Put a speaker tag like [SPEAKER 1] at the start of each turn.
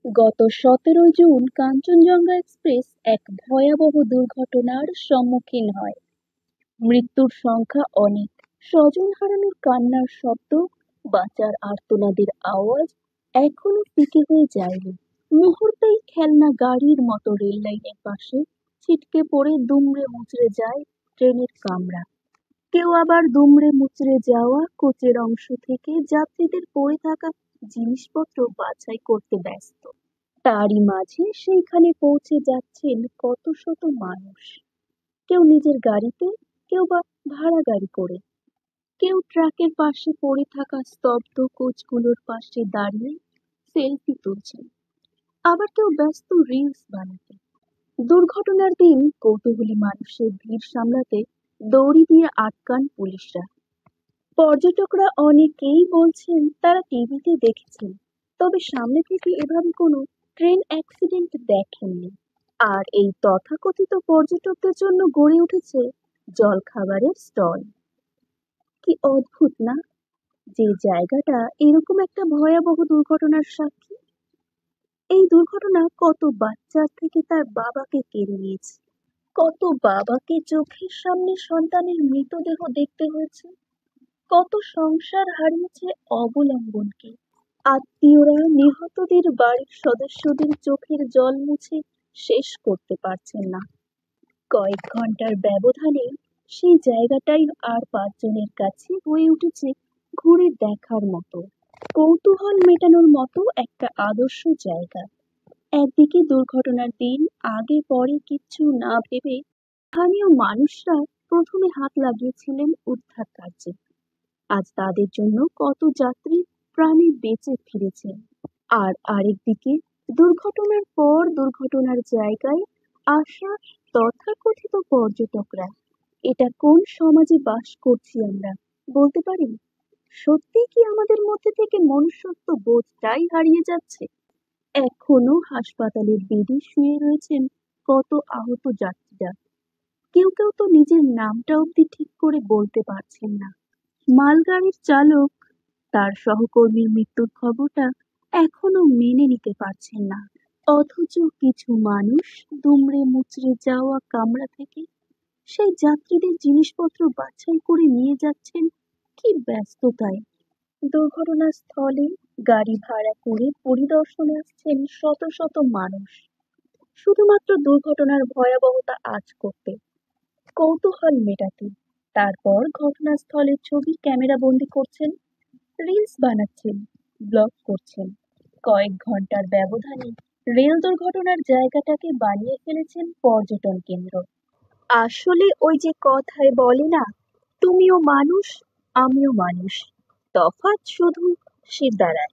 [SPEAKER 1] গত 17 June Kanchenjunga express এক ভয়াবহ দুর্ঘটনার সম্মুখীন হয়। মৃত্যুর সংখ্যা অনেক, স্বজন হারানোর কান্নার শব্দ, বাঁচার আর্তনাদের আওয়াজ এখনো ফিকে হয়ে যায়নি। মুহূর্তেই খেলনা গাড়ির মতো রেল লাইনের পাশে ছিটকে পড়ে দুমড়ে মুচড়ে যায় ট্রেনের কামরা। কেউ আবার দুমড়ে মুচড়ে যাওয়া কোচের অংশ থেকে যাত্রীদের পড়ে থাকা জিনিসপত্র বাছাই করতে ব্যস্ত। তারই মাঝে সেইখানে পৌঁছে যাচ্ছেন কত শত মানুষ, কেউ নিজের গাড়িতে, কেউ বা ভাড়া গাড়ি করে, কেউ ট্রাকের পাশে পড়ে থাকা স্তব্ধ কোচগুলোর পাশে দাঁড়িয়ে সেলফি তুলছেন, আবার কেউ ব্যস্ত রিলস বানাতে। দুর্ঘটনার দিন কৌতূহলী মানুষের ভিড় সামলাতে দড়ি দিয়ে আটকান পুলিশরা। পর্যটকরা অনেকেই বলছেন তারা টিভিতে দেখেছেন, তবে সামনে থেকে এভাবে কোনো ট্রেন অ্যাক্সিডেন্ট দেখেননি। আর এই তথাকথিত পর্যটকদের জন্য গড়ে উঠেছে জলখাবারের স্টল। কি অদ্ভুত না, যে জায়গাটা এরকম একটা ভয়াবহ দুর্ঘটনার সাক্ষী। এই দুর্ঘটনা কত বাচ্চার থেকে তার বাবাকে কেড়ে নিয়েছে, কত বাবাকে চোখের সামনে সন্তানের মৃতদেহ দেখতে হয়েছে, কত সংসার হারিয়েছে অবলম্বনকে। আত্মীয়রা নিহতদের বাড়ির সদস্যদের চোখের জল মুছে শেষ করতে পারছেন না। কয়েক ঘন্টার ব্যবধানে সেই জায়গাটাই আর 5 জনের কাছে হয়ে উঠেছে ঘুরে দেখার মতো, কৌতূহল মেটানোর মতো একটা আদর্শ জায়গা। একদিকে দুর্ঘটনার দিন আগে পরে কিচ্ছু না ভেবে স্থানীয় মানুষরা প্রথমে হাত লাগিয়েছিলেন উদ্ধার কার্যে। আজ তাদের জন্য কত যাত্রী প্রাণে বেঁচে ফিরেছেন। আর আরেকদিকে দুর্ঘটনার পর দুর্ঘটনার জায়গায় আসা তথাকথিত পর্যটকরা। এটা কোন সমাজে বাস করছি আমরা, বলতে পারি? সত্যি কি আমাদের মধ্যে থেকে মনুষ্যত্ব বোধটাই হারিয়ে যাচ্ছে? এখনো হাসপাতালের বেডে শুয়ে রয়েছেন কত আহত যাত্রীরা। কেউ কেউ তো নিজের নামটা অব্দি ঠিক করে বলতে পারছেন না। মালগাড়ির চালক তার সহকর্মীর মৃত্যুর খবরটা এখনো মেনে নিতে পারছেন না। অথচ কিছু মানুষ দুমড়ে মুচড়ে যাওয়া কামরা থেকে সেই যাত্রীদের জিনিসপত্র বাছাই করে নিয়ে যাচ্ছেন। কি ব্যস্ততায়! দুর্ঘটনাস্থলে গাড়ি ভাড়া করে পরিদর্শনে আসছেন শত শত মানুষ, শুধুমাত্র দুর্ঘটনার ভয়াবহতা আঁচ করতে, কৌতূহল মেটাতে। তারপর ঘটনাস্থলের ছবি ক্যামেরা বন্দি করছেন, রিলস বানাচ্ছেন, ব্লগ করছেন। কয়েক ঘন্টার ব্যবধানে রেল দুর্ঘটনার জায়গাটাকে বানিয়ে ফেলেছেন পর্যটন কেন্দ্র। আসলে ওই যে কথায় বলে না, তুমিও মানুষ, আমিও মানুষ, তফাৎ শুধু সে দ্বারাই।